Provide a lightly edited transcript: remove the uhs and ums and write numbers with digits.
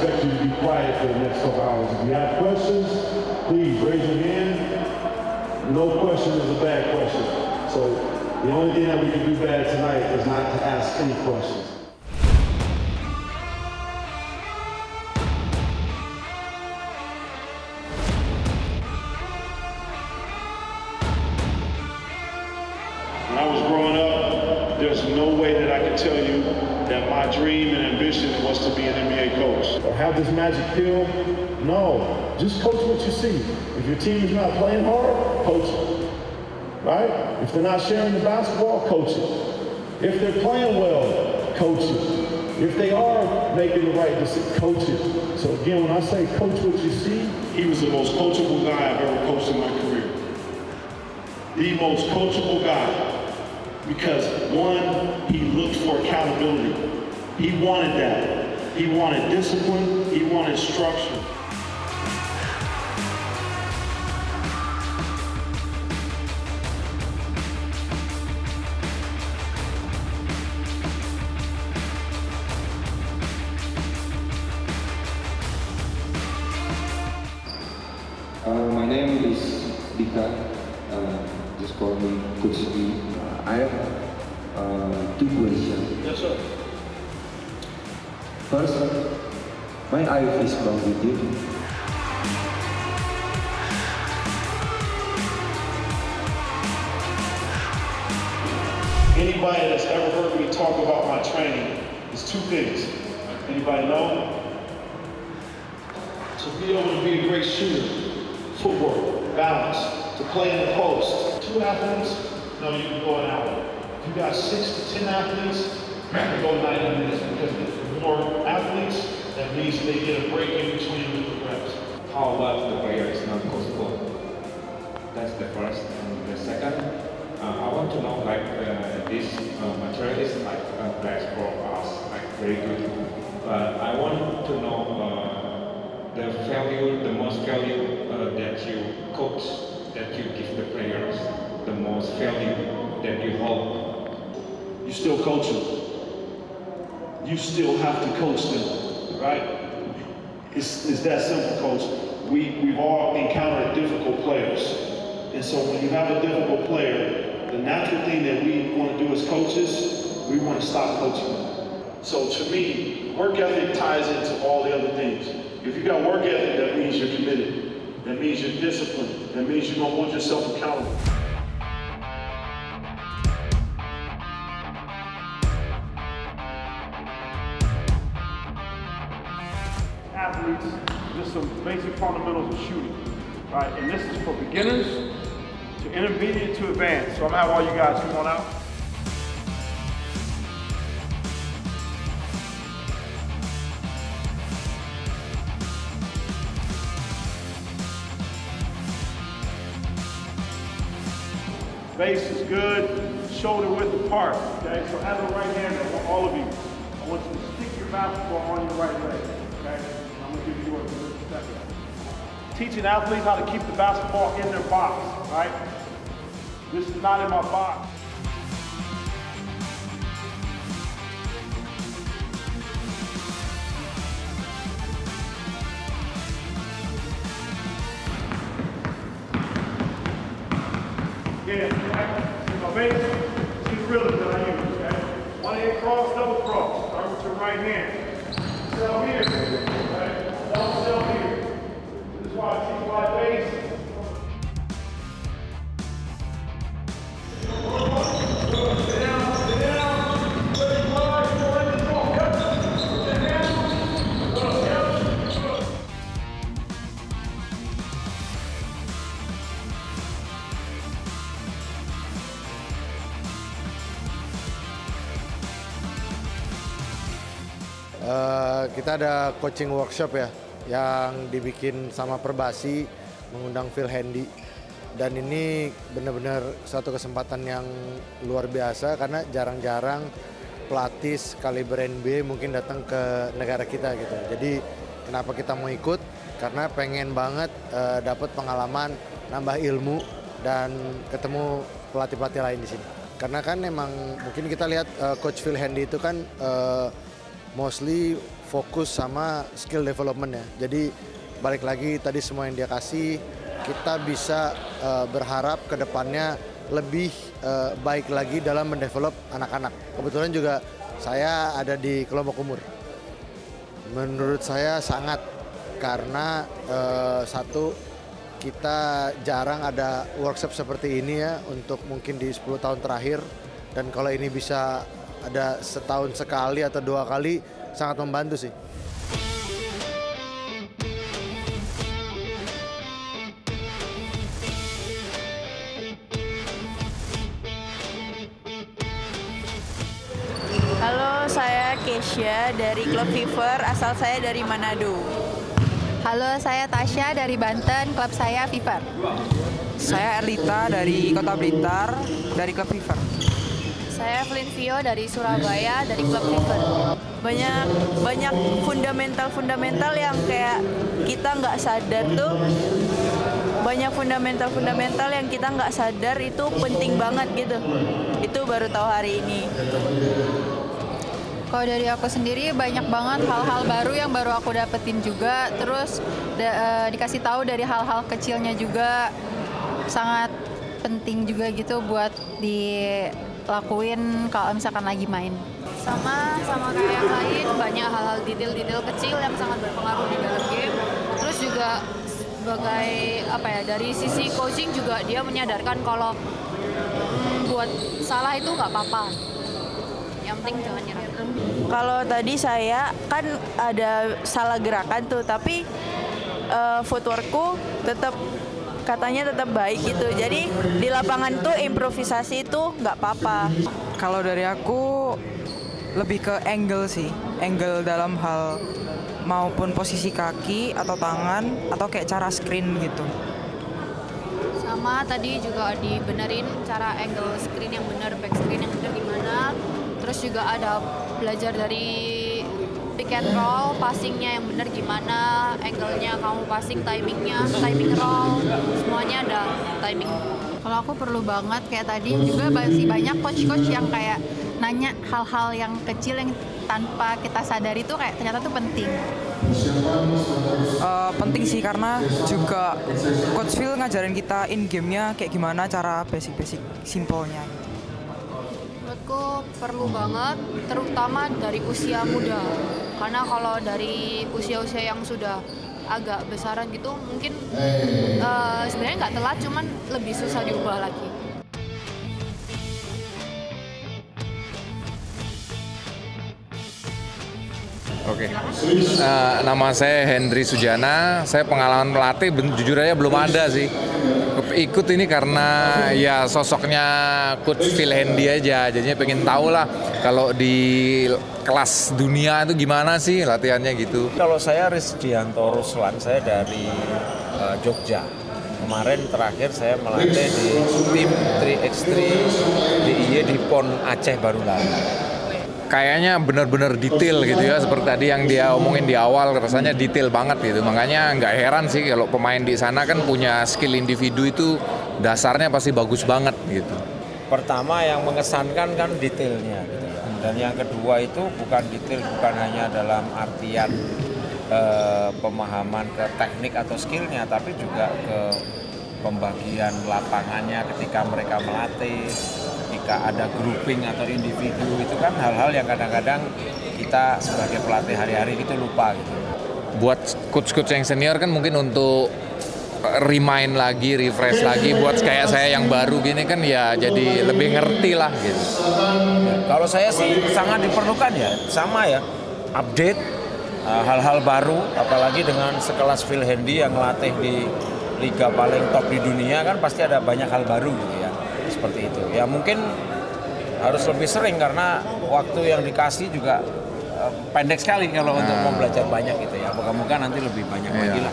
expect you to be quiet for the next couple hours. If you have questions, please raise your hand. No question is a bad question. So the only thing that we can do bad tonight is not to ask any questions. When I was growing up, there's no way that I could tell you that my dream and ambition was to be an NBA coach. Or have this magic pill? No, just coach what you see. If your team is not playing hard, coach it, right? If they're not sharing the basketball, coach it. If they're playing well, coach it. If they are making the right decision, coach it. So again, when I say coach what you see, he was the most coachable guy I've ever coached in my career. The most coachable guy. Because one, he looked for accountability. He wanted that. He wanted discipline. He wanted structure. My name is Dika. Just call me Coach D. I have 2 questions. Yes, sir. First, my eye is wrong with you. Anybody that's ever heard me talk about my training is 2 things. Anybody know? To be able to be a great shooter, footwork, balance, to play in the post. 2 athletes, no, you can go an hour. If you got 6 to 10 athletes, you can go 90 minutes because the more athletes, that means they get a break in between the reps. How about the player is not coachable? That's the first. And the second, I want to know this material is best for us, very good. But I want to know the value, the most value that you coach, that you give the players, the most value that you hold. You still coach them. You still have to coach them, right? It's that simple, coach. We've all encountered difficult players. And so when you have a difficult player, the natural thing that we want to do as coaches, we want to stop coaching them. So to me, work ethic ties into all the other things. If you got work ethic, that means you're committed. That means you're disciplined. That means you're going to hold yourself accountable. Athletes, just some basic fundamentals of shooting, right? And this is for beginners to intermediate to advanced. So I'm gonna have all you guys come on out. Base is good, shoulder width apart, okay? So as a right hander, I want all of you, I want you to stick your basketball on your right leg, okay? I'm gonna give you yours in just a second. Teaching athletes how to keep the basketball in their box, right? This is not in my box. Again, right? See my base? See the rhythm that I use, okay? 1 hand cross, double cross. Start with your right hand. Cell here, right? One cell here. This is why I teach my base. Kita ada coaching workshop ya, yang dibikin sama Perbasi, mengundang Phil Handy. Dan ini benar-benar suatu kesempatan yang luar biasa karena jarang-jarang pelatih kaliber NBA mungkin datang ke negara kita gitu. Jadi kenapa kita mau ikut? Karena pengen banget dapat pengalaman, nambah ilmu, dan ketemu pelatih-pelatih lain di sini. Karena kan emang mungkin kita lihat Coach Phil Handy itu kan mostly fokus sama skill development ya. Jadi balik lagi tadi semua yang dia kasih, kita bisa berharap ke depannya lebih baik lagi dalam mendevelop anak-anak. Kebetulan juga saya ada di kelompok umur. Menurut saya sangat, karena satu, kita jarang ada workshop seperti ini ya untuk mungkin di 10 tahun terakhir. Dan kalau ini bisa ada setahun sekali atau 2 kali, sangat membantu sih. Halo, saya Kesha dari Klub Fever, asal saya dari Manado. Halo, saya Tasya dari Banten, klub saya Fever. Saya Erlita dari Kota Blitar, dari Klub Fever. Saya Flynn Vio dari Surabaya, dari klub Fever. Banyak fundamental yang kayak kita nggak sadar tuh. Banyak fundamental yang kita nggak sadar itu penting banget gitu. Itu baru tahu hari ini. Kalau dari aku sendiri banyak banget hal-hal baru yang baru aku dapetin juga. Terus dikasih tahu dari hal-hal kecilnya juga, sangat penting juga gitu buat dilakuin kalau misalkan lagi main. Sama kayak yang lain, banyak hal-hal detail kecil yang sangat berpengaruh di dalam game. Terus juga sebagai dari sisi coaching juga dia menyadarkan kalau buat salah itu nggak apa-apa. Yang penting jangan nyerah. Kalau tadi saya kan ada salah gerakan tuh, tapi footworkku katanya tetap baik gitu. Jadi di lapangan tuh improvisasi itu nggak apa-apa. Kalau dari aku lebih ke angle sih, angle dalam hal maupun posisi kaki atau tangan atau kayak cara screen gitu. Sama tadi juga dibenerin cara angle screen yang benar, back screen yang benar gimana. Terus juga ada belajar dari pick and roll, passingnya yang benar gimana, angle-nya kamu passing, timingnya, timing roll, semuanya ada timing. Kalau aku perlu banget kayak tadi juga masih banyak coach-coach yang kayak nanya hal-hal yang kecil yang tanpa kita sadari itu kayak ternyata tuh penting. Penting sih karena juga Coach Phil ngajarin kita in game-nya kayak gimana cara basic-basic simpelnya. Menurutku perlu banget, terutama dari usia muda. Karena kalau dari usia-usia yang sudah agak besaran gitu, mungkin sebenarnya nggak telat, cuman lebih susah diubah lagi. Oke, nama saya Hendry Sujana. Saya pengalaman melatih jujur aja belum ada sih. Ikut ini karena ya sosoknya Coach Phil Handy aja. Jadinya pengen tahu lah kalau di kelas dunia itu gimana sih latihannya gitu. Kalau saya Rizdianto Ruslan, saya dari Jogja. Kemarin terakhir saya melatih di tim 3x3 DIY di PON Aceh baru lalu. Kayaknya benar-benar detail gitu ya, seperti tadi yang dia omongin di awal, rasanya detail banget gitu. Makanya nggak heran sih kalau pemain di sana kan punya skill individu itu dasarnya pasti bagus banget gitu. Pertama yang mengesankan kan detailnya gitu ya. Dan yang kedua itu bukan detail, bukan hanya dalam artian pemahaman ke teknik atau skillnya, tapi juga ke pembagian lapangannya ketika mereka melatih. Ketika ada grouping atau individu, itu kan hal-hal yang kadang-kadang kita sebagai pelatih hari-hari itu lupa gitu. Buat coach-coach yang senior kan mungkin untuk remind lagi, refresh lagi, buat kayak saya yang baru gini kan ya jadi lebih ngerti lah gitu. Ya, kalau saya sih sangat diperlukan ya, sama ya, update hal-hal baru, apalagi dengan sekelas Phil Handy yang melatih di liga paling top di dunia kan pasti ada banyak hal baru gitu ya. Seperti itu. Ya mungkin harus lebih sering karena waktu yang dikasih juga pendek sekali kalau untuk mau belajar banyak gitu ya. Moga-moga nanti lebih banyak lagi lah.